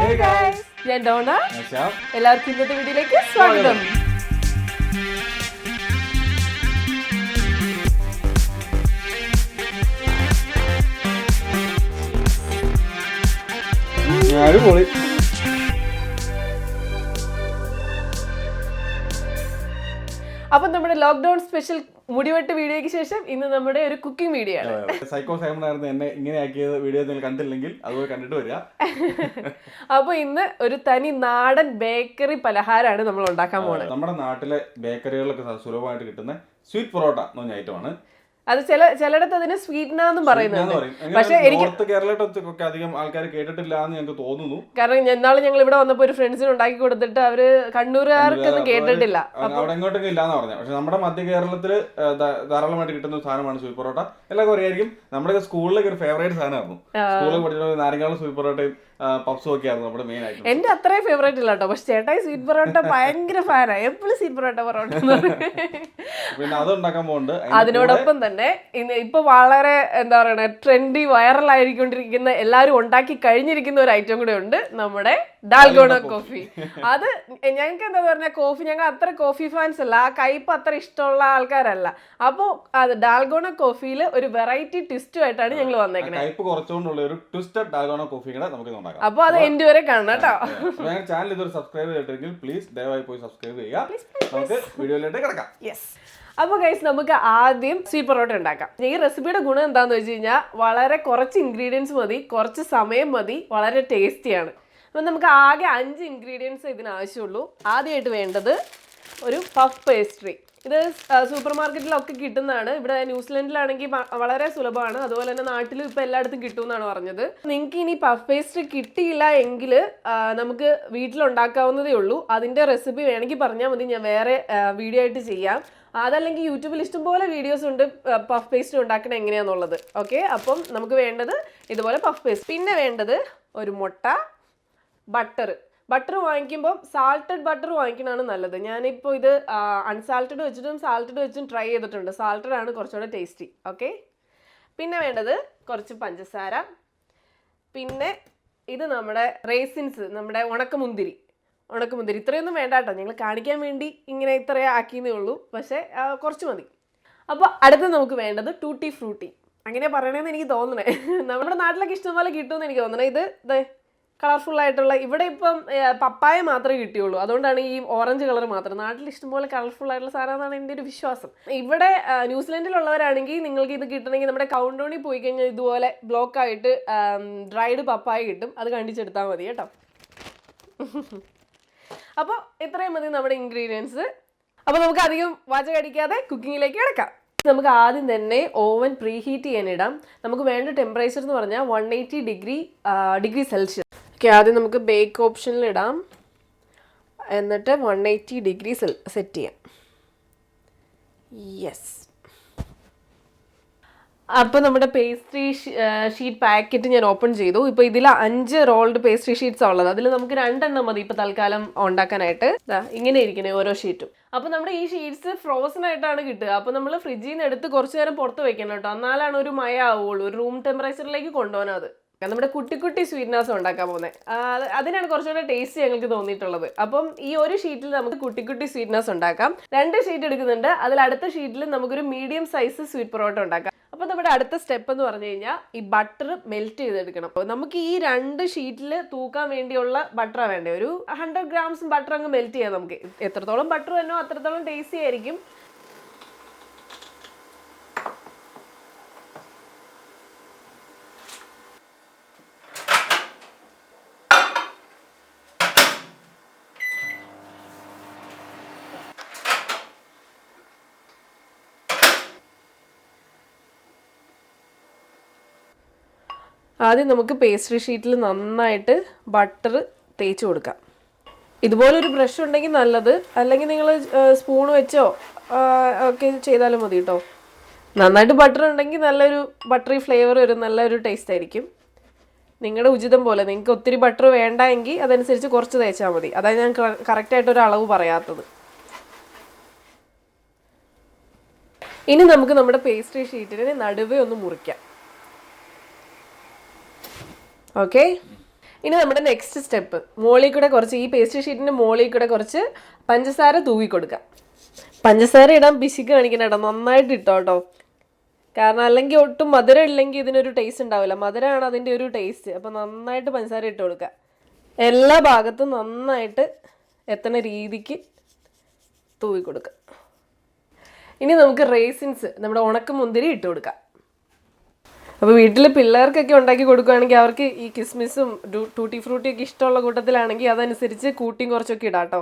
Hey guys, ഞാൻ Donna. Shyam. എല്ലാവർക്കും ഇന്നത്തെ വീഡിയോയിലേക്ക് സ്വാഗതം. അടിപൊളി. അപ്പോൾ നമ്മുടെ ലോക്ക്ഡൗൺ സ്പെഷ്യൽ മുടിവെട്ട് വീഡിയോയ്ക്ക് ശേഷം ഇന്ന് നമ്മുടെ ഒരു കുക്കിംഗ് വീഡിയോ ആണ്. സൈക്കോ സൈമൺ ആയിരുന്നു എന്നെ ഇങ്ങനെ ആക്കിയത്. വീഡിയോ നിങ്ങൾ കണ്ടില്ലെങ്കിൽ അതുപോലെ കണ്ടിട്ട് വരിക. അപ്പോൾ ഇന്ന് ഒരു തനി നാടൻ ബേക്കറി പലഹാരമാണ് നമ്മൾ ഉണ്ടാക്കാൻ പോകുന്നത്. നമ്മുടെ നാട്ടിലെ ബേക്കറികളിലൊക്കെ സുലഭമായിട്ട് കിട്ടുന്ന സ്വീറ്റ് പൊറോട്ട എന്ന് പറഞ്ഞ ഐറ്റമാണ്. അത് ചിലയിടത്ത് അതിന് സ്വീറ്റ്ന എന്നും പറയുന്നുണ്ട്. പക്ഷെ എനിക്ക് കേരളത്തിലൊക്കെ അധികം ആൾക്കാർ കേട്ടിട്ടില്ല എന്ന് ഞങ്ങൾക്ക് തോന്നുന്നു. കാരണം എന്നാലും ഞങ്ങൾ ഇവിടെ വന്നപ്പോൾ ഒരു ഫ്രണ്ട്സിന് ഉണ്ടാക്കി കൊടുത്തിട്ട് അവര് കണ്ണൂരുകാർക്കൊന്നും കേട്ടിട്ടില്ല. അവിടെ എങ്ങോട്ടൊക്കെ ഇല്ലാന്ന് പറഞ്ഞത്. പക്ഷെ നമ്മുടെ മധ്യ കേരളത്തില് ധാരാളമായിട്ട് കിട്ടുന്ന സാധനമാണ് സ്വീറ്റ് പൊറോട്ട. എല്ലാവർക്കും അറിയായിരിക്കും. നമ്മുടെ സ്കൂളിലേക്ക് ഒരു ഫേവറേറ്റ് സാധനമായിരുന്നു. സ്കൂളിൽ പഠിച്ചിട്ട് നാരങ്ങാളും സ്വീറ്റ് പൊറോട്ടയും പപ്സും ഒക്കെ ആയിരുന്നു നമ്മുടെ മെയിൻ ആയിട്ട്. എന്റെ അത്രയും ഫേവറേറ്റ് ഇല്ല കേട്ടോ. പക്ഷെ ചേട്ടായി സ്വീറ്റ് പൊറോട്ട ഭയങ്കര ഫാനാ. എപ്പോഴും സ്വീറ്റ് പൊറോട്ട പിന്നെ അത് ഉണ്ടാക്കാൻ പോകുന്നുണ്ട്. അതിനോടൊപ്പം തന്നെ ഇപ്പൊ വളരെ എന്താ പറയണ ട്രെൻഡി വൈറൽ ആയിരിക്കൊണ്ടിരിക്കുന്ന എല്ലാവരും ഉണ്ടാക്കി കഴിഞ്ഞിരിക്കുന്ന ഒരു ഐറ്റം കൂടെ ഉണ്ട്, നമ്മുടെ ഡാൽഗോണ കോഫി. അത് ഞങ്ങൾക്ക് എന്താ പറഞ്ഞ കോഫി, ഞങ്ങൾ അത്ര കോഫി ഫാൻസ് അല്ല, ആ കയ്പ് അത്ര ഇഷ്ടമുള്ള ആൾക്കാരല്ല. അപ്പോൾ അത് ഡാൽഗോണ കോഫിയിൽ ഒരു വെറൈറ്റി ട്വിസ്റ്റും ആയിട്ടാണ് ഞങ്ങൾ വന്നേക്കുന്നത്. കയ്പ് കുറച്ചുകൊണ്ടുള്ള ഒരു ട്വിസ്റ്റഡ് ഡാൽഗോണ കോഫി കൂടെ നമുക്ക്. അപ്പൊ അത് എൻഡ് വരെ കാണണം കേട്ടോ. ചാനൽ ഇതൊരു സബ്സ്ക്രൈബ് ചെയ്തിട്ടെങ്കിൽ പ്ലീസ് ദയവായി പോയി സബ്സ്ക്രൈബ് ചെയ്യുക. നമുക്ക് വീഡിയോയിലേക്ക് കിടക്കാം. യെസ്. അപ്പോൾ ഗൈസ്, നമുക്ക് ആദ്യം സ്വീറ്റ് പൊറോട്ട ഉണ്ടാക്കാം. ഈ റെസിപ്പിയുടെ ഗുണം എന്താണെന്ന് വെച്ച് കഴിഞ്ഞാൽ വളരെ കുറച്ച് ഇൻഗ്രീഡിയൻസ് മതി, കുറച്ച് സമയം മതി, വളരെ ടേസ്റ്റിയാണ്. അപ്പം നമുക്ക് ആകെ 5 ഇൻഗ്രീഡിയൻസ് ഇതിനാവശ്യമുള്ളൂ. ആദ്യമായിട്ട് വേണ്ടത് ഒരു പഫ് പേസ്ട്രി. ഇത് സൂപ്പർ മാർക്കറ്റിലൊക്കെ കിട്ടുന്നതാണ്. ഇവിടെ ന്യൂസിലൻഡിലാണെങ്കിൽ വളരെ സുലഭമാണ്. അതുപോലെ തന്നെ നാട്ടിലും ഇപ്പോൾ എല്ലായിടത്തും കിട്ടുമെന്നാണ് പറഞ്ഞത്. നിങ്ങൾക്ക് ഇനി പഫ് പേസ്ട്രി കിട്ടിയില്ല എങ്കിൽ നമുക്ക് വീട്ടിലുണ്ടാക്കാവുന്നതേ ഉള്ളൂ. അതിൻ്റെ റെസിപ്പി വേണമെങ്കിൽ പറഞ്ഞാൽ മതി, ഞാൻ വേറെ വീഡിയോ ആയിട്ട് ചെയ്യാം. അതല്ലെങ്കിൽ യൂട്യൂബിൽ ഇഷ്ടംപോലെ വീഡിയോസ് ഉണ്ട് പഫ് പേസ്ട്രി ഉണ്ടാക്കണം എങ്ങനെയാണെന്നുള്ളത്. ഓക്കെ, അപ്പം നമുക്ക് വേണ്ടത് ഇതുപോലെ പഫ് പേസ്റ്റ്. പിന്നെ വേണ്ടത് ഒരു മുട്ട, ബട്ടർ വാങ്ങിക്കുമ്പോൾ സാൾട്ടഡ് ബട്ടർ വാങ്ങിക്കണതാണ് നല്ലത്. ഞാനിപ്പോൾ ഇത് അൺസാൾട്ടഡ് വെച്ചിട്ടും സാൾട്ടഡ് വെച്ചും ട്രൈ ചെയ്തിട്ടുണ്ട്. സാൾട്ടഡ് ആണ് കുറച്ചുകൂടെ ടേസ്റ്റി. ഓക്കെ, പിന്നെ വേണ്ടത് കുറച്ച് പഞ്ചസാര. പിന്നെ ഇത് നമ്മുടെ റേസിൻസ്, നമ്മുടെ ഉണക്കമുന്തിരി. ഇത്രയൊന്നും വേണ്ട കേട്ടോ, ഞങ്ങൾ കാണിക്കാൻ വേണ്ടി ഇങ്ങനെ ഇത്രയും ആക്കിയെന്നേ ഉള്ളൂ. പക്ഷേ കുറച്ച് മതി. അപ്പോൾ അടുത്ത് നമുക്ക് വേണ്ടത് ടൂട്ടി ഫ്രൂട്ടി. അങ്ങനെ പറയണമെന്ന് എനിക്ക് തോന്നണേ. നമ്മുടെ നാട്ടിലൊക്കെ ഇഷ്ടംപോലെ കിട്ടുമെന്ന് എനിക്ക് തോന്നണേ. ഇത് കളർഫുൾ ആയിട്ടുള്ള, ഇവിടെ ഇപ്പം പപ്പായ മാത്രമേ കിട്ടിയുള്ളൂ. അതുകൊണ്ടാണ് ഈ ഓറഞ്ച് കളർ മാത്രം. നാട്ടിൽ ഇഷ്ടംപോലെ കളർഫുൾ ആയിട്ടുള്ള സാധനമാണ് എൻ്റെ ഒരു വിശ്വാസം. ഇവിടെ ന്യൂസിലൻഡിലുള്ളവരാണെങ്കിൽ നിങ്ങൾക്ക് ഇത് കിട്ടണമെങ്കിൽ നമ്മുടെ കൗണ്ടോണിൽ പോയി കഴിഞ്ഞാൽ ഇതുപോലെ ബ്ലോക്കായിട്ട് ഡ്രൈഡ് പപ്പായ കിട്ടും. അത് കണ്ടിച്ചെടുത്താൽ മതി കേട്ടോ. അപ്പോൾ ഇത്രയും മതി നമ്മുടെ ഇൻഗ്രീഡിയൻസ്. അപ്പോൾ നമുക്ക് അധികം വാചകം അടിക്കാതെ കുക്കിങ്ങിലേക്ക് കിടക്കാം. നമുക്ക് ആദ്യം തന്നെ ഓവൻ പ്രീ ഹീറ്റ് ചെയ്യാനിടാം. നമുക്ക് വേണ്ട ടെമ്പറേച്ചർ എന്ന് പറഞ്ഞാൽ 180 ഡിഗ്രി സെൽഷ്യസ്. ഓക്കെ, ആദ്യം നമുക്ക് ബേക്ക് ഓപ്ഷനിൽ ഇടാം. എന്നിട്ട് 180 ഡിഗ്രി സെറ്റ് ചെയ്യാം. യെസ്. അപ്പോൾ നമ്മുടെ പേസ്ട്രി ഷീറ്റ് പാക്കറ്റ് ഞാൻ ഓപ്പൺ ചെയ്തു. ഇപ്പോൾ ഇതിൽ 5 റോൾഡ് പേസ്ട്രി ഷീറ്റ്സാണ് ഉള്ളത്. അതിൽ നമുക്ക് 2 എണ്ണം മതി ഇപ്പോൾ തൽക്കാലം ഉണ്ടാക്കാനായിട്ട്. ഇങ്ങനെ ഇരിക്കണേ ഓരോ ഷീറ്റും. അപ്പോൾ നമ്മുടെ ഈ ഷീറ്റ്സ് ഫ്രോസൺ ആയിട്ടാണ് കിട്ടുക. അപ്പോൾ നമ്മൾ ഫ്രിഡ്ജിൽ നിന്ന് എടുത്ത് കുറച്ച് നേരം പുറത്ത് വെക്കണം കേട്ടോ. എന്നാലാണ് ഒരു മയ ആവുള്ളൂ. ഒരു റൂം ടെമ്പറേച്ചറിലേക്ക് കൊണ്ടുപോകാൻ. അത് നമ്മുടെ കുട്ടി സ്വീറ്റ്നസ് ഉണ്ടാക്കാൻ പോകുന്നത്. അതിനാണ് കുറച്ചുകൂടെ ടേസ്റ്റ് ഞങ്ങൾക്ക് തോന്നിയിട്ടുള്ളത്. അപ്പം ഈ ഒരു ഷീറ്റിൽ നമുക്ക് കുട്ടി സ്വീറ്റ്നസ് ഉണ്ടാക്കാം. 2 ഷീറ്റ് എടുക്കുന്നുണ്ട്. അതിൽ അടുത്ത ഷീറ്റിൽ നമുക്കൊരു മീഡിയം സൈസ് സ്വീറ്റ് പൊറോട്ട ഉണ്ടാക്കാം. അപ്പോൾ നമ്മുടെ അടുത്ത സ്റ്റെപ്പ് എന്ന് പറഞ്ഞു കഴിഞ്ഞാൽ ഈ ബട്ടർ മെൽറ്റ് ചെയ്തെടുക്കണം. നമുക്ക് ഈ 2 ഷീറ്റിൽ തൂക്കാൻ വേണ്ടിയുള്ള ബട്ടറാണ് വേണ്ടത്. ഒരു 100 ഗ്രാംസ് ബട്ടർ അങ്ങ് മെൽറ്റ് ചെയ്യാം. നമുക്ക് എത്രത്തോളം ബട്ടർ വേണോ അത്രത്തോളം ടേസ്റ്റി ആയിരിക്കും. ആദ്യം നമുക്ക് പേസ്ട്രി ഷീറ്റിൽ നന്നായിട്ട് ബട്ടർ തേച്ച് കൊടുക്കാം. ഇതുപോലൊരു ബ്രഷ് ഉണ്ടെങ്കിൽ നല്ലത്, അല്ലെങ്കിൽ നിങ്ങൾ സ്പൂൺ വെച്ചോ ഒക്കെ ചെയ്താലും മതി കേട്ടോ. നന്നായിട്ട് ബട്ടർ ഉണ്ടെങ്കിൽ നല്ലൊരു ബട്ടറി ഫ്ലേവർ വരും, നല്ലൊരു ടേസ്റ്റ് ആയിരിക്കും. നിങ്ങളുടെ ഉചിതം പോലെ, നിങ്ങൾക്ക് ഒത്തിരി ബട്ടർ വേണ്ട എങ്കിൽ അതനുസരിച്ച് കുറച്ച് തേച്ചാൽ മതി. അതാണ് ഞാൻ കറക്റ്റായിട്ടൊരു അളവ് പറയാത്തത്. ഇനി നമുക്ക് നമ്മുടെ പേസ്ട്രി ഷീറ്റിനെ നടുവേ ഒന്ന് മുറിക്കാം. ഓക്കെ, ഇനി നമ്മുടെ നെക്സ്റ്റ് സ്റ്റെപ്പ്, മുകളിൽ കൂടെ കുറച്ച് ഈ പേസ്ട്രി ഷീറ്റിൻ്റെ മുകളിൽ കൂടെ കുറച്ച് പഞ്ചസാര തൂവി കൊടുക്കുക. പഞ്ചസാര ഇടാൻ പിശുക്ക് കാണിക്കണം കേട്ടോ, നന്നായിട്ട് ഇട്ടോ കേട്ടോ. കാരണം അല്ലെങ്കിൽ ഒട്ടും മധുരം ഇല്ലെങ്കിൽ ഇതിനൊരു ടേസ്റ്റ് ഉണ്ടാവില്ല. മധുരമാണ് അതിൻ്റെ ഒരു ടേസ്റ്റ്. അപ്പോൾ നന്നായിട്ട് പഞ്ചസാര ഇട്ട് കൊടുക്കുക. എല്ലാ ഭാഗത്തും നന്നായിട്ട് എത്തണ രീതിക്ക് തൂവി കൊടുക്കുക. ഇനി നമുക്ക് റേസിൻസ്, നമ്മുടെ ഉണക്ക മുന്തിരി ഇട്ട് കൊടുക്കാം. അപ്പോൾ വീട്ടിൽ പിള്ളേർക്കൊക്കെ ഉണ്ടാക്കി കൊടുക്കുകയാണെങ്കിൽ അവർക്ക് ഈ കിസ്മിസും ടൂട്ടി ഫ്രൂട്ടിയൊക്കെ ഇഷ്ടമുള്ള കൂട്ടത്തിലാണെങ്കിൽ അതനുസരിച്ച് കൂട്ടിയും കുറച്ചൊക്കെ ഇടാം കേട്ടോ.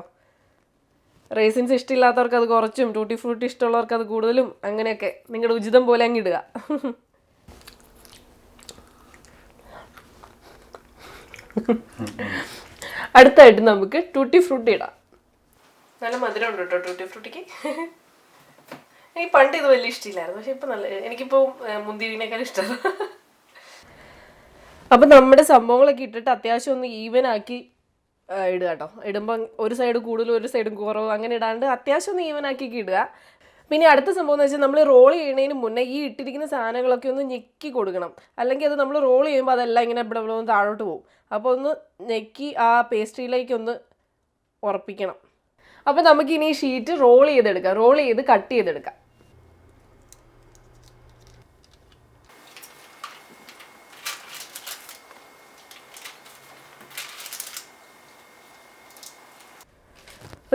റേസിൻസ് ഇഷ്ടമില്ലാത്തവർക്ക് അത് കുറച്ചും, ടൂട്ടി ഫ്രൂട്ടി ഇഷ്ടമുള്ളവർക്ക് അത് കൂടുതലും, അങ്ങനെയൊക്കെ നിങ്ങളുടെ ഉചിതം പോലെ അങ്ങ് ഇടുക. അടുത്തായിട്ട് നമുക്ക് ടൂട്ടി ഫ്രൂട്ടി ഇടാം. നല്ല മധുരം ഉണ്ട് കേട്ടോ ടൂട്ടി ഫ്രൂട്ടിക്ക്. എനിക്ക് പണ്ട് ഇത് വലിയ ഇഷ്ടമില്ലായിരുന്നു, പക്ഷെ ഇപ്പം നല്ല, എനിക്കിപ്പോൾ മുന്തിരിനേക്കാൾ ഇഷ്ടമാണ്. അപ്പം നമ്മുടെ സംഭവങ്ങളൊക്കെ ഇട്ടിട്ട് അത്യാവശ്യം ഒന്ന് ഈവൻ ആക്കി ഇടുക കേട്ടോ. ഇടുമ്പം ഒരു സൈഡ് കൂടുതലും ഒരു സൈഡും കുറവ് അങ്ങനെ ഇടാണ്ട് അത്യാവശ്യം ഒന്ന് ഈവൻ ആക്കിയൊക്കെ ഇടുക. പിന്നെ അടുത്ത സംഭവം എന്ന് വെച്ചാൽ നമ്മൾ റോൾ ചെയ്യുന്നതിന് മുന്നേ ഈ ഇട്ടിരിക്കുന്ന സാധനങ്ങളൊക്കെ ഒന്ന് ഞെക്കി കൊടുക്കണം. അല്ലെങ്കിൽ അത് നമ്മൾ റോൾ ചെയ്യുമ്പോൾ അതെല്ലാം ഇങ്ങനെ ഇവിടെ ഇവിടെ ഒന്ന് താഴോട്ട് പോകും. അപ്പോൾ ഒന്ന് ഞെക്കി ആ പേസ്ട്രിയിലേക്ക് ഒന്ന് ഉറപ്പിക്കണം. അപ്പോൾ നമുക്കിനി ഈ ഷീറ്റ് റോൾ ചെയ്തെടുക്കാം, റോൾ ചെയ്ത് കട്ട് ചെയ്തെടുക്കാം.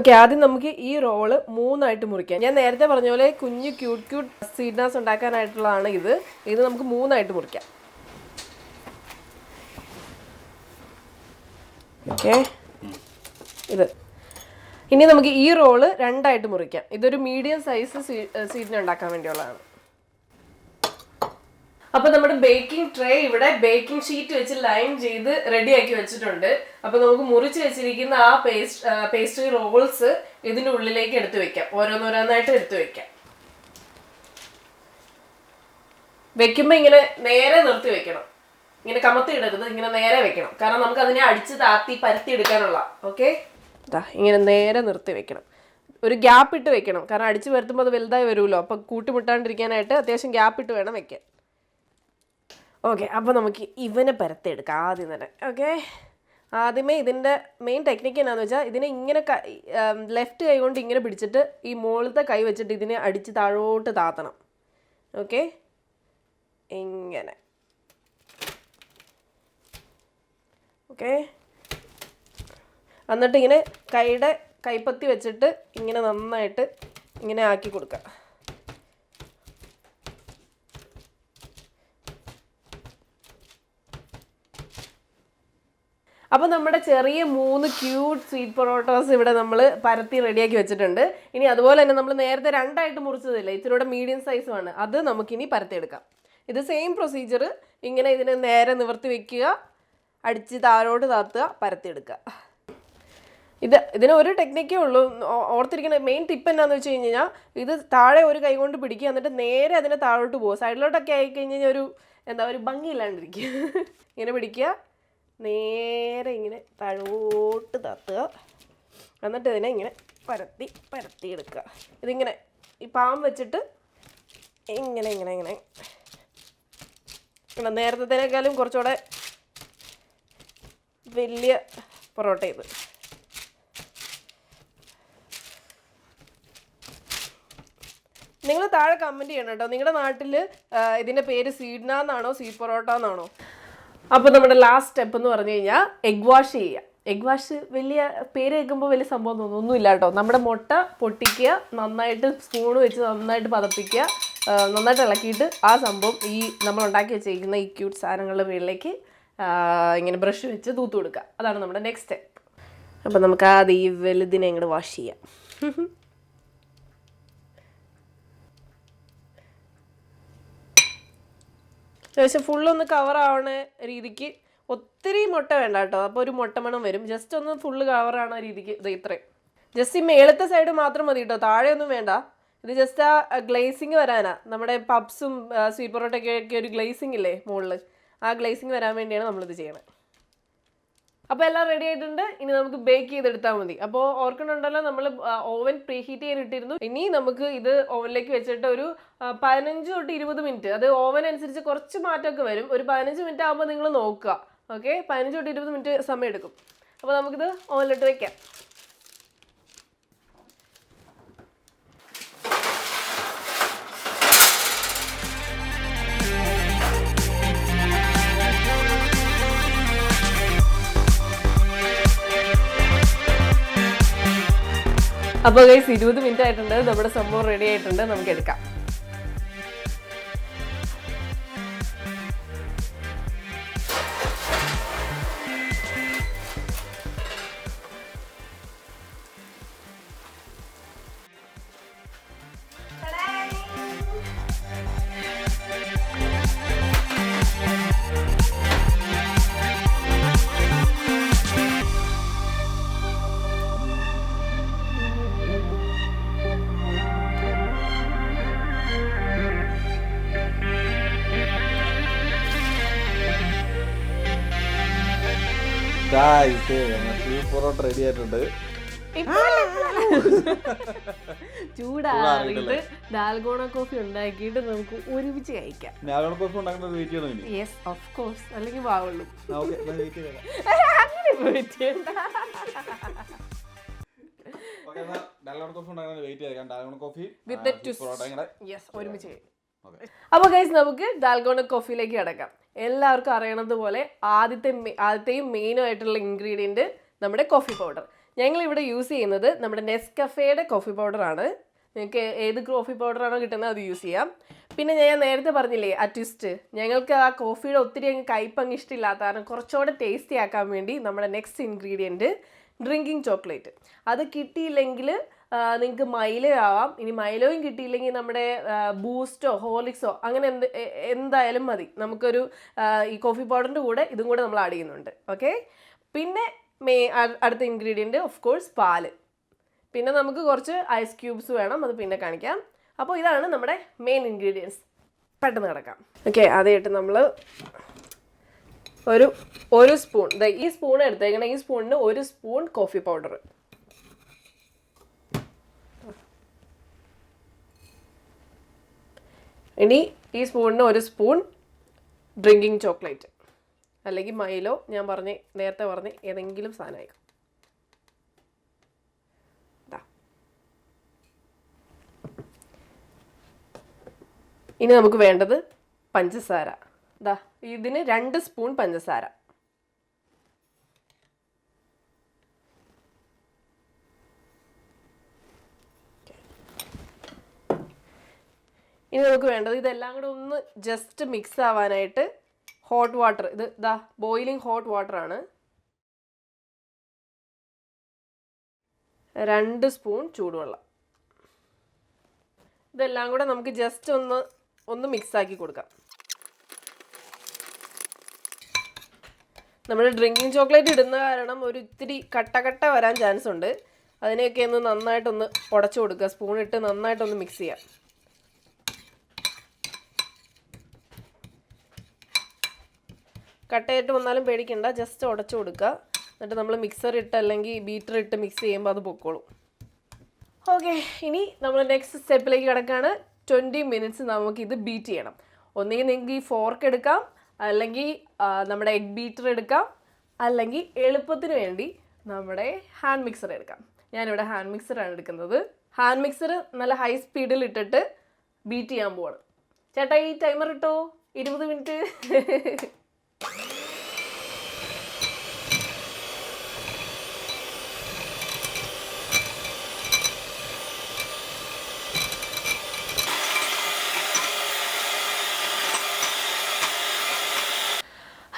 ഓക്കെ, ആദ്യം നമുക്ക് ഈ റോള് 3ആയിട്ട് മുറിക്കാം. ഞാൻ നേരത്തെ പറഞ്ഞ പോലെ കുഞ്ഞു ക്യൂട്ട് സ്വീറ്റ്നസ് ഉണ്ടാക്കാനായിട്ടുള്ളതാണ് ഇത്. ഇത് നമുക്ക് 3ആയിട്ട് മുറിക്കാം. ഓക്കെ, ഇത് ഇനി നമുക്ക് ഈ റോള് 2ആയിട്ട് മുറിക്കാം. ഇതൊരു മീഡിയം സൈസ് സ്വീറ്റ്ന ഉണ്ടാക്കാൻ വേണ്ടിയുള്ളതാണ്. അപ്പൊ നമ്മുടെ ബേക്കിംഗ് ട്രേ ഇവിടെ ബേക്കിംഗ് ഷീറ്റ് വെച്ച് ലൈൻ ചെയ്ത് റെഡിയാക്കി വെച്ചിട്ടുണ്ട്. അപ്പൊ നമുക്ക് മുറിച്ച് വെച്ചിരിക്കുന്ന ആ പേസ്ട്രി റോൾസ് ഇതിന്റെ ഉള്ളിലേക്ക് എടുത്തു വെക്കാം. ഓരോന്നോരോന്നായിട്ട് എടുത്തു വെക്കാം. വെക്കുമ്പോ ഇങ്ങനെ നേരെ നിർത്തി വെക്കണം, ഇങ്ങനെ കമത്തി ഇടരുത്, ഇങ്ങനെ നേരെ വെക്കണം. കാരണം നമുക്ക് അതിനെ അടിച്ച് താത്തി പരത്തി എടുക്കാനുള്ള. ഓക്കെ, ഇങ്ങനെ നേരെ നിർത്തി വെക്കണം. ഒരു ഗ്യാപ്പ് ഇട്ട് വെക്കണം, കാരണം അടിച്ച് പരത്തുമ്പോൾ അത് വലുതായി വരുമല്ലോ. അപ്പൊ കൂട്ടിമുട്ടാണ്ടിരിക്കാനായിട്ട് അത്യാവശ്യം ഗ്യാപ്പ് ഇട്ട് വേണം വെക്കാൻ. ഓക്കെ, അപ്പോൾ നമുക്ക് ഇവനെ പരത്തെടുക്കാം ആദ്യം തന്നെ. ഓക്കെ, ആദ്യമേ ഇതിൻ്റെ മെയിൻ ടെക്നിക്ക് എന്നാന്ന് വെച്ചാൽ ഇതിനെ ഇങ്ങനെ ലെഫ്റ്റ് കൈ കൊണ്ട് ഇങ്ങനെ പിടിച്ചിട്ട് ഈ മുകളിലത്തെ കൈ വെച്ചിട്ട് ഇതിനെ അടിച്ച് താഴോട്ട് താത്തണം. ഓക്കെ, ഇങ്ങനെ. ഓക്കെ, എന്നിട്ട് ഇങ്ങനെ കൈയുടെ കൈപ്പത്തി വെച്ചിട്ട് ഇങ്ങനെ നന്നായിട്ട് ഇങ്ങനെ ആക്കി കൊടുക്കുക. അപ്പോൾ നമ്മുടെ ചെറിയ 3 ക്യൂട്ട് സ്വീറ്റ് പൊറോട്ടാസ് ഇവിടെ നമ്മൾ പരത്തി റെഡിയാക്കി വെച്ചിട്ടുണ്ട്. ഇനി അതുപോലെ തന്നെ നമ്മൾ നേരത്തെ 2ആയിട്ട് മുറിച്ചതില്ലേ, ഇത്തിരിയുടെ മീഡിയം സൈസുമാണ്, അത് നമുക്കിനി പരത്തിയെടുക്കാം. ഇത് സെയിം പ്രൊസീജിയർ. ഇങ്ങനെ ഇതിനെ നേരെ നിവർത്തി വെക്കുക, അടിച്ച് താഴോട്ട് താത്തുക, പരത്തിയെടുക്കുക. ഇതിന് ഒരു ടെക്നിക്കേ ഉള്ളൂ. ഓർത്തിരിക്കുന്ന മെയിൻ ടിപ്പ് എന്നാന്ന് വെച്ച് കഴിഞ്ഞാൽ ഇത് താഴെ ഒരു കൈ കൊണ്ട് പിടിക്കുക, എന്നിട്ട് നേരെ അതിനെ താഴോട്ട് പോകുക. സൈഡിലോട്ടൊക്കെ ആയിക്കഴിഞ്ഞാൽ ഒരു ഭംഗി ഇല്ലാണ്ടിരിക്കുക. ഇങ്ങനെ പിടിക്കുക, നേരെ ഇങ്ങനെ താഴോട്ട് താത്തുക, എന്നിട്ട് ഇതിനെ ഇങ്ങനെ പരത്തി എടുക്കുക. ഇതിങ്ങനെ ഈ പാം വെച്ചിട്ട് ഇങ്ങനെ നേരത്തേക്കാളും കുറച്ചുകൂടെ വലിയ പൊറോട്ട ഇത്. നിങ്ങൾ താഴെ കമൻറ്റ് ചെയ്യണം കേട്ടോ, നിങ്ങളുടെ നാട്ടിൽ ഇതിൻ്റെ പേര് സ്വീറ്റ്ന എന്നാണോ സ്വീറ്റ് പൊറോട്ട എന്നാണോ. അപ്പോൾ നമ്മുടെ ലാസ്റ്റ് സ്റ്റെപ്പ് എന്ന് പറഞ്ഞു കഴിഞ്ഞാൽ എഗ് വാഷ് ചെയ്യുക. എഗ് വാഷ് വലിയ പേര് കേൾക്കുമ്പോൾ വലിയ സംഭവം തോന്നുന്നില്ല കേട്ടോ. നമ്മുടെ മുട്ട പൊട്ടിക്കുക, നന്നായിട്ട് സ്പൂണ് വെച്ച് നന്നായിട്ട് പതപ്പിക്കുക, നന്നായിട്ട് ഇളക്കിയിട്ട് ആ സംഭവം ഈ നമ്മൾ ഉണ്ടാക്കി വെച്ചിരിക്കുന്ന ഈ ക്യൂട്ട് സാധനങ്ങളുടെ മുകളിലേക്ക് ഇങ്ങനെ ബ്രഷ് വെച്ച് തൂത്ത് കൊടുക്കുക. അതാണ് നമ്മുടെ നെക്സ്റ്റ് സ്റ്റെപ്പ്. അപ്പോൾ നമുക്ക് ആദ്യം ഈ വലുതിനെ ഇങ്ങോട്ട് വാഷ് ചെയ്യാം. ഏകദേശം ഫുള്ളൊന്ന് കവറാവണ രീതിക്ക്, ഒത്തിരി മുട്ട വേണ്ട കേട്ടോ, അപ്പോൾ ഒരു മുട്ട മണം വരും. ജസ്റ്റ് ഒന്ന് ഫുള്ള് കവറാണ് രീതിക്ക്. ഇത് ഇത്രയും ജസ്റ്റ് ഈ മേളത്തെ സൈഡ് മാത്രം മതി കേട്ടോ, താഴെയൊന്നും വേണ്ട. ഇത് ജസ്റ്റ് ആ ഗ്ലേസിങ് വരാനാ. നമ്മുടെ പബ്സും സ്വീറ്റ് പൊറോട്ടയൊക്കെ ഒരു ഗ്ലേസിങ് ഇല്ലേ മുകളിൽ, ആ ഗ്ലേസിങ് വരാൻ വേണ്ടിയാണ് നമ്മളിത് ചെയ്യണത്. അപ്പോൾ എല്ലാം റെഡി ആയിട്ടുണ്ട്. ഇനി നമുക്ക് ബേക്ക് ചെയ്തെടുത്താൽ മതി. അപ്പോൾ ഓർക്കുന്നുണ്ടല്ലോ, നമ്മൾ ഓവൻ പ്രീ ഹീറ്റ് ചെയ്യാൻ ഇട്ടിരുന്നു. ഇനി നമുക്ക് ഇത് ഓവനിലേക്ക് വെച്ചിട്ട് ഒരു 15 തൊട്ട് 20 മിനിറ്റ്, അത് ഓവൻ അനുസരിച്ച് കുറച്ച് മാറ്റമൊക്കെ വരും. ഒരു 15 മിനിറ്റ് ആകുമ്പോൾ നിങ്ങൾ നോക്കുക, ഓക്കെ, 15 തൊട്ട് 20 മിനിറ്റ് സമയം എടുക്കും. അപ്പോൾ നമുക്കിത് ഓവനിലിട്ട് വെക്കാം. അപ്പോൾ ഗൈസ് 20 മിനിറ്റ് ആയിട്ടുണ്ട്. നമ്മുടെ സംഭവം റെഡി ആയിട്ടുണ്ട്. നമുക്ക് എടുക്കാം. പൊറോട്ട റെഡി ആയിട്ടുണ്ട്. ചൂടാറിയിട്ട് ഡാൽഗോണ കോഫി ഉണ്ടാക്കിയിട്ട് നമുക്ക് ഒരുമിച്ച് കഴിക്കാം. ഡാൽഗോണ കോഫി ഉണ്ടാക്കുന്നത് വെയിറ്റ് ചെയ്യണം. യെസ് ഓഫ് കോഴ്സ്, അല്ലെങ്കിൽ വാവുള്ളൂ. അപ്പൊ ഗൈസ് നമുക്ക് ഡാൽഗോണ കോഫിയിലേക്ക് കിടക്കാം. എല്ലാവർക്കും അറിയണത് പോലെ ആദ്യത്തെയും മെയിനും ആയിട്ടുള്ള ഇൻഗ്രീഡിയൻറ്റ് നമ്മുടെ കോഫി പൗഡർ. ഞങ്ങൾ ഇവിടെ യൂസ് ചെയ്യുന്നത് നമ്മുടെ നെസ്കഫേയുടെ കോഫി പൗഡറാണ്. നിങ്ങൾക്ക് ഏത് കോഫി പൗഡറാണോ കിട്ടുന്നത് അത് യൂസ് ചെയ്യാം. പിന്നെ ഞാൻ നേരത്തെ പറഞ്ഞില്ലേ ആ ട്വിസ്റ്റ്, ഞങ്ങൾക്ക് ആ കോഫിയുടെ ഒത്തിരി അങ്ങ് കയ്പങ്ങ് ഇഷ്ടമില്ലാത്ത കാരണം കുറച്ചുകൂടെ ടേസ്റ്റി ആക്കാൻ വേണ്ടി നമ്മുടെ നെക്സ്റ്റ് ഇൻഗ്രീഡിയൻറ്റ് ഡ്രിങ്കിങ് ചോക്ലേറ്റ്. അത് കിട്ടിയില്ലെങ്കിൽ നിങ്ങൾക്ക് മൈലോ ആവാം. ഇനി മൈലോയും കിട്ടിയില്ലെങ്കിൽ നമ്മുടെ ബൂസ്റ്റോ ഹോർലിക്സോ അങ്ങനെ എന്തായാലും മതി. നമുക്കൊരു ഈ കോഫി പൗഡറിൻ്റെ കൂടെ ഇതും കൂടെ നമ്മൾ ആഡ് ചെയ്യുന്നുണ്ട്. ഓക്കെ, പിന്നെ അടുത്ത ഇൻഗ്രീഡിയൻറ്റ് ഓഫ് കോഴ്സ് പാല്. പിന്നെ നമുക്ക് കുറച്ച് ഐസ് ക്യൂബ്സ് വേണം, അത് പിന്നെ കാണിക്കാം. അപ്പോൾ ഇതാണ് നമ്മുടെ മെയിൻ ഇൻഗ്രീഡിയൻസ്. പെട്ടെന്ന് കിടക്കാം. ഓക്കെ, ആദ്യമായിട്ട് നമ്മൾ ഒരു സ്പൂൺ, ഈ സ്പൂൺ എടുത്തേക്കണം. ഈ സ്പൂണിന് 1 സ്പൂൺ കോഫി പൗഡർ. ഇനി ഈ സ്പൂണിന് 1 സ്പൂൺ ഡ്രിങ്കിങ് ചോക്ലേറ്റ് അല്ലെങ്കിൽ മൈലോ, ഞാൻ നേരത്തെ പറഞ്ഞ് ഏതെങ്കിലും സാധനമായിരിക്കും. ഇനി നമുക്ക് വേണ്ടത് പഞ്ചസാര. ഇതിന് 2 സ്പൂൺ പഞ്ചസാര. ഇനി നമുക്ക് വേണ്ടത് ഇതെല്ലാം കൂടെ ഒന്ന് ജസ്റ്റ് മിക്സ് ആവാനായിട്ട് ഹോട്ട് വാട്ടർ. ഇത് ബോയിലിംഗ് ഹോട്ട് വാട്ടറാണ്. 2 സ്പൂൺ ചൂടുവെള്ളം. ഇതെല്ലാം കൂടെ നമുക്ക് ജസ്റ്റ് ഒന്ന് മിക്സ് ആക്കി കൊടുക്കാം. നമ്മൾ ഡ്രിങ്കിങ് ചോക്ലേറ്റ് ഇടുന്ന കാരണം ഒരു ഇത്തിരി കട്ട വരാൻ ചാൻസ് ഉണ്ട്. അതിനെയൊക്കെ ഒന്ന് നന്നായിട്ടൊന്ന് ഉടച്ചു കൊടുക്കുക. സ്പൂൺ ഇട്ട് നന്നായിട്ടൊന്ന് മിക്സ് ചെയ്യാം. കട്ടയായിട്ട് വന്നാലും പേടിക്കണ്ട, ജസ്റ്റ് ഉടച്ചു കൊടുക്കുക. എന്നിട്ട് നമ്മൾ മിക്സർ ഇട്ട് അല്ലെങ്കിൽ ബീറ്റർ ഇട്ട് മിക്സ് ചെയ്യുമ്പോൾ അത് പൊക്കോളും. ഓക്കെ, ഇനി നമ്മൾ നെക്സ്റ്റ് സ്റ്റെപ്പിലേക്ക് കിടക്കുകയാണ്. 20 മിനിറ്റ്സ് നമുക്കിത് ബീറ്റ് ചെയ്യണം. ഒന്നുകിൽ നിങ്ങൾക്ക് ഈ ഫോർക്ക് എടുക്കാം, അല്ലെങ്കിൽ നമ്മുടെ എഗ് ബീറ്റർ എടുക്കാം, അല്ലെങ്കിൽ എളുപ്പത്തിന് വേണ്ടി നമ്മുടെ ഹാൻഡ് മിക്സർ എടുക്കാം. ഞാനിവിടെ ഹാൻഡ് മിക്സറാണ് എടുക്കുന്നത്. ഹാൻഡ് മിക്സർ നല്ല ഹൈ സ്പീഡിൽ ഇട്ടിട്ട് ബീറ്റ് ചെയ്യാൻ പോവാണ്. ചേട്ടാ ഈ ടൈമർ ഇട്ടോ, 20 മിനിറ്റ്.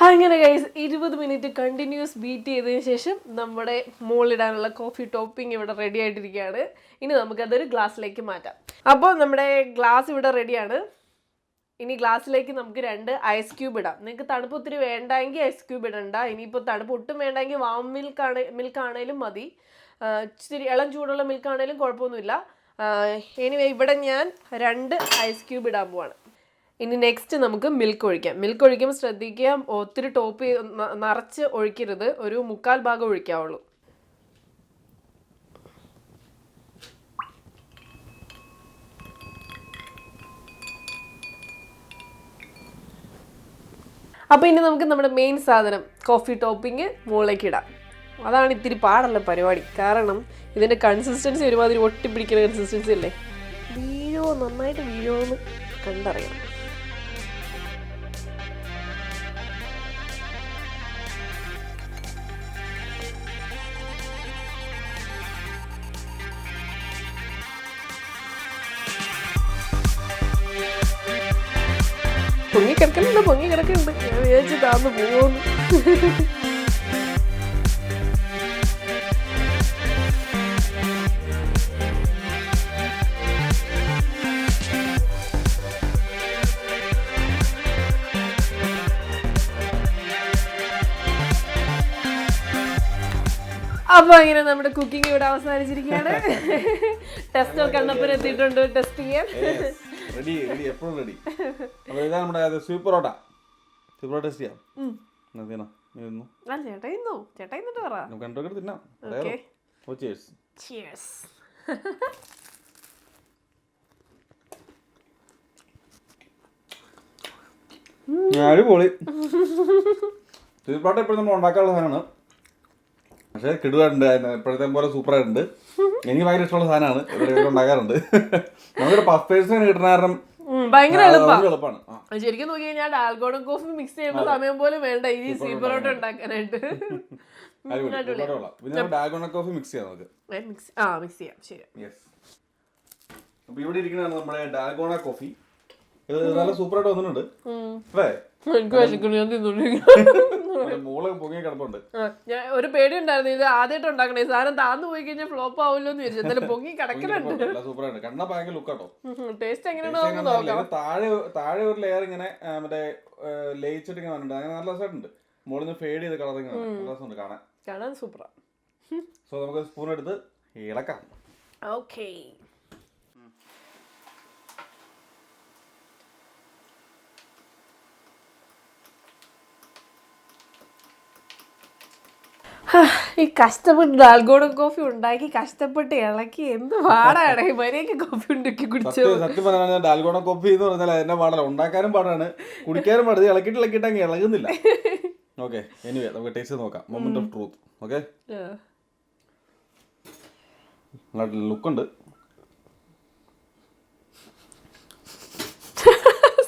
അങ്ങനെ ഗൈസ് 20 മിനിറ്റ് കണ്ടിന്യൂസ് ബീറ്റ് ചെയ്തതിന് ശേഷം നമ്മുടെ മുകളിലിടാനുള്ള കോഫി ടോപ്പിംഗ് ഇവിടെ റെഡി ആയിട്ടിരിക്കുകയാണ്. ഇനി നമുക്കതൊരു ഗ്ലാസ്സിലേക്ക് മാറ്റാം. അപ്പോൾ നമ്മുടെ ഗ്ലാസ് ഇവിടെ റെഡിയാണ്. ഇനി ഗ്ലാസ്സിലേക്ക് നമുക്ക് 2 ഐസ് ക്യൂബ് ഇടാം. നിങ്ങൾക്ക് തണുപ്പ് ഒത്തിരി വേണ്ടെങ്കിൽ ഐസ് ക്യൂബ് ഇടണ്ട. ഇനിയിപ്പോൾ തണുപ്പ് ഒട്ടും വേണ്ടെങ്കിൽ വാം മിൽക്ക് ആണെങ്കിലും മതി. ഇച്ചിരി ഇളം ചൂടുള്ള മിൽക്ക് ആണെങ്കിലും കുഴപ്പമൊന്നുമില്ല. എനിവേ ഇവിടെ ഞാൻ 2 ഐസ് ക്യൂബ് ഇടാൻ പോവാണ്. ഇനി നെക്സ്റ്റ് നമുക്ക് മിൽക്ക് ഒഴിക്കാം. മിൽക്ക് ഒഴിക്കുമ്പോൾ ശ്രദ്ധിക്കുക, ഒത്തിരി ടോപ്പ് നിറച്ച് ഒഴിക്കരുത്. ഒരു 1/4 ഭാഗം ഒഴിക്കാവുള്ളൂ. അപ്പോൾ ഇനി നമുക്ക് നമ്മുടെ മെയിൻ സാധനം കോഫി ടോപ്പിങ് മുകളിലേക്ക് ഇടാം. അതാണ് ഇത്തിരി പാടുള്ള പരിപാടി. കാരണം ഇതിൻ്റെ കൺസിസ്റ്റൻസി ഒരുമാതിരി ഒട്ടിപ്പിടിക്കുന്ന കൺസിസ്റ്റൻസി അല്ലേ. നന്നായിട്ട് വീഴോന്ന് കണ്ടറിയാം. പൊങ്ങി കിടക്കുന്നുണ്ട്. ഞാൻ വിചാരിച്ചു താന്ന് പോകുന്നു. അപ്പൊ അങ്ങനെ നമ്മുടെ കുക്കിംഗ് ഇവിടെ അവസാനിച്ചിരിക്കുകയാണ്. ടെസ്റ്റർ കണ്ണപ്പൻ എത്തിയിട്ടുണ്ട് ടെസ്റ്റ് ചെയ്യാൻ. റെഡി എപ്പോഴും റെഡി. അപ്പോൾ ഇതാണ് നമ്മുടെ sweet parotta. Sweet parotta test ചെയ്യാം. ചേട്ടാ ഇന്നിട്ട് പറ. നമുക്ക് രണ്ടൊക്കെ തിന്നാം. Cheers. അടിപൊളി. സ്വീറ്റ് പൊറോട്ട എപ്പോഴും നമ്മൾ ഉണ്ടാക്കാനുള്ള സാധനമാണ്. പക്ഷേ കിടുവായിട്ടുണ്ട്. ഇപ്പോഴത്തെ പോലെ സൂപ്പറായിട്ടുണ്ട്. എനിക്ക് ഭയങ്കര ഇഷ്ടമുള്ള സാധനമാണ്. ഇവിടെ ഉണ്ടാക്കാറുണ്ട്. നമുക്കൊരു പഫേഴ്സിന് കിട്ടുന്ന കാരണം ഭയങ്കര എളുപ്പമാണ്. ശരിക്കും നോക്കി കഴിഞ്ഞാൽ ഡാൽഗോണ കോഫി മിക്സ് ചെയ്യുന്ന സമയം പോലും വേണ്ട ഈ സ്വീറ്റ് പൊറോട്ട ഉണ്ടാക്കാനായിട്ട്. ഡാൽഗോണ കോഫി മിക്സ് ചെയ്യാം നമുക്ക്. മിക്സ് ചെയ്യാം. ശരി. അപ്പൊ ഇവിടെ ഇരിക്കുന്നതാണ് നമ്മുടെ ഡാൽഗോണ കോഫി. ഇത് നല്ല സൂപ്പറായിട്ട് വന്നിട്ടുണ്ട് അല്ലേ. മോള് പൊങ്ങി കിടപ്പുണ്ട്. ഒരു പേടി ഉണ്ടായിരുന്നു ഇത് ആദ്യമായിട്ട് ഉണ്ടാക്കണേ. സാധനം താന്നു പോയി കഴിഞ്ഞാൽ ഫ്ലോപ്പ് ആവില്ലോ എന്ന് വിചാരിച്ചു. എന്തായാലും പൊങ്ങി കിടക്കുന്നുണ്ട്. സൂപ്പറായിട്ട് കണ്ടാ ഭയങ്കര ലുക്കാട്ടോ. ടേസ്റ്റ് എങ്ങനെയാണോ താഴെ ഒരു ലെയർ ഇങ്ങനെ മറ്റേ ലയിച്ചിട്ട് ഇങ്ങനെ വന്നിട്ടുണ്ട്. അങ്ങനെ നല്ല രസമായിട്ടുണ്ട്. മോളിൽ നിന്ന് ഫേഡ് ചെയ്ത് കളർ ഇങ്ങനെ രസമുണ്ട് കാണാൻ സൂപ്പറാ. സോ നമുക്ക് സ്പൂൺ എടുത്ത് ഇളക്കാം. ഓക്കേ. ഈ കഷ്ടപ്പെട്ട് ഡാൽഗോണ കോഫി ഉണ്ടാക്കി കഷ്ടപ്പെട്ട് ഇളക്കി എന്ത് പാടാണ്. മര്യാദയ്ക്ക് കോഫി ഉണ്ടാക്കി കുടിച്ചു. സത്യം പറഞ്ഞാൽ ഡാൽഗോണ കോഫി എന്ന് പറഞ്ഞാൽ അതിന്റെ പാടല്ല. ഉണ്ടാക്കാനും പാടാണ്, കുടിക്കാനും പാടത്. ഇളക്കിയിട്ട് അങ്ങ് ഇളകുന്നില്ല. ഓക്കെ, എനിവേ നമുക്ക് ടേസ്റ്റ് നോക്കാം. Moment of truth. ഓക്കെ, ലുക്കുണ്ട്.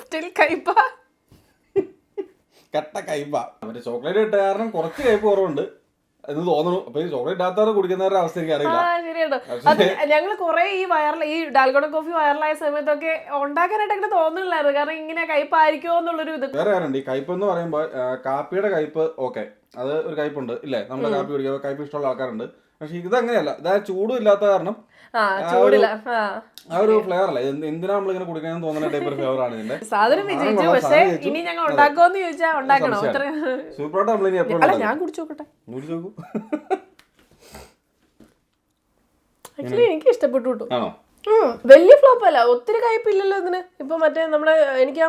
സ്റ്റിൽ കയ്പ, കട്ട കയ്പ. മറ്റേ ചോക്ലേറ്റ് ഇട്ട കാരണം കുറച്ച് കയ്പ് കുറവുണ്ട് എന്ന് തോന്നുന്നു. അപ്പൊ ഈ ചോക്ലേറ്റ് ഇടാത്തവരെ കുടിക്കുന്നവരുടെ അവസ്ഥ എനിക്ക് അറിയില്ല. ഞങ്ങള് കുറെ ഈ ഡാൽഗോണ കോഫി വൈറലായ സമയത്തൊക്കെ ഉണ്ടാക്കാനായിട്ട് അങ്ങനെ തോന്നുന്നില്ലായിരുന്നു. കാരണം ഇങ്ങനെ കയ്പായിരിക്കുമോ എന്നുള്ളൊരു ഇത്. വേറെ കാര്യമുണ്ട്. ഈ കയ്പ് എന്ന് പറയുമ്പോൾ കാപ്പിയുടെ കയ്പ് ഓക്കെ, അത് ഒരു കയ്പുണ്ട് ഇല്ലേ. നമ്മളെ കാപ്പി കുടിക്കുക, കയ്പ് ഇഷ്ടമുള്ള ആൾക്കാരുണ്ട്. പക്ഷെ ഇതങ്ങനെയല്ല. ഇതായത് ചൂടും ഇല്ലാത്ത കാരണം ആ ഒരു ഫ്ലേവർ അല്ല. എന്തിനാ നമ്മളിങ്ങനെ കുടിക്കാൻ തോന്നുന്ന ടൈപ്പ് ഒരു ഫ്ലേവർ ആണ് ഇതിന്റെ. സാധനം വിജയിച്ചു. പക്ഷേ ഇനി ഞങ്ങൾ ഉണ്ടാക്കുമെന്ന് ചോദിച്ചാൽ ഉണ്ടാക്കണോ? സൂപ്പറായിട്ട് നമ്മളിനി എപ്പോഴും ഞാൻ കുടിച്ചു നോക്കട്ടെ. കുടിച്ചു നോക്കൂ. ആക്ച്വലി എനിക്ക് ഇഷ്ടപ്പെട്ടു കേട്ടോ. വലിയ ഫ്ലോപ്പ് അല്ല, ഒത്തിരി കയ്പില്ലല്ലോ ഇതിന്. ഇപ്പൊ മറ്റേ നമ്മുടെ എനിക്ക്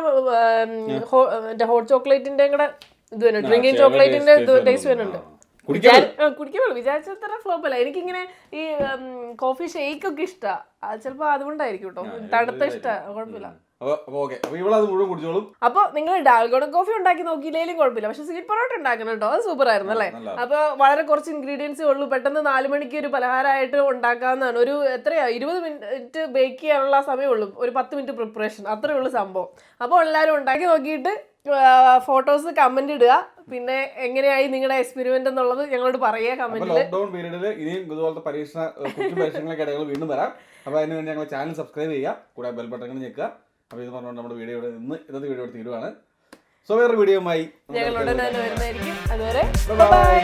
ഹോട്ട് ചോക്ലേറ്റിന്റെ കൂടെ ഇത് വരുന്നുണ്ട്, ഡ്രിങ്കിങ് ചോക്ലേറ്റിന്റെ ടേസ്റ്റ് വരുന്നുണ്ട്. കുടിക്കുമ്പോൾ വിചാരിച്ചത്ര ഫ്ലോപ്പ് അല്ല. എനിക്കിങ്ങനെ ഈ കോഫി ഷേക്ക് ഒക്കെ ഇഷ്ടമാണ്. ചിലപ്പോ അതുകൊണ്ടായിരിക്കും കേട്ടോ, തണുത്ത ഇഷ്ടമാണ്. കുഴപ്പമില്ല. അപ്പൊ നിങ്ങൾ ഡാൽഗോണ കോഫി ഉണ്ടാക്കി നോക്കിയില്ലെങ്കിലും കുഴപ്പമില്ല. പക്ഷെ സ്വീറ്റ് പൊറോട്ട ഉണ്ടാക്കണം കേട്ടോ, അത് സൂപ്പർ ആയിരുന്നു അല്ലേ. അപ്പൊ വളരെ കുറച്ച് ഇൻഗ്രീഡിയൻസേ ഉള്ളൂ. പെട്ടെന്ന് 4 മണിക്ക് ഒരു പലഹാരമായിട്ട് ഉണ്ടാക്കാവുന്നതാണ്. ഒരു എത്രയാ 20 മിനിറ്റ് ബേക്ക് ചെയ്യാനുള്ള സമയമുള്ളൂ. ഒരു 10 മിനിറ്റ് പ്രിപ്പറേഷൻ, അത്രേ ഉള്ളൂ സംഭവം. അപ്പോൾ എല്ലാവരും ഉണ്ടാക്കി നോക്കിയിട്ട് ഫോട്ടോസ് കമന്റ് ഇടുക. പിന്നെ എങ്ങനെയായി നിങ്ങളുടെ എക്സ്പെരിമെന്റ് എന്നുള്ളത് ഞങ്ങളോട് പറയുക കമന്റിൽ. ലോക്ക്ഡൌൺ പീരീഡിൽ ഇനിയും ഇതുപോലത്തെ പരീക്ഷണങ്ങളൊക്കെ ഇടകൾ വീണ്ടും വരാം. അപ്പോൾ അതിനുവേണ്ടി ഞങ്ങൾ ചാനൽ സബ്സ്ക്രൈബ് ചെയ്യുക, കൂടെ ബെൽ ബട്ടൺ ഞെക്കുക. അപ്പോൾ ഇത് പറഞ്ഞുകൊണ്ട് നമ്മുടെ വീഡിയോ ഇന്നത്തെ വീഡിയോ തീരുവാണ്. സോ വേറൊരു വീഡിയോയുമായി ഞങ്ങൾ ഉടനെ വരുന്നതായിരിക്കും. അതുവരെ ബൈ.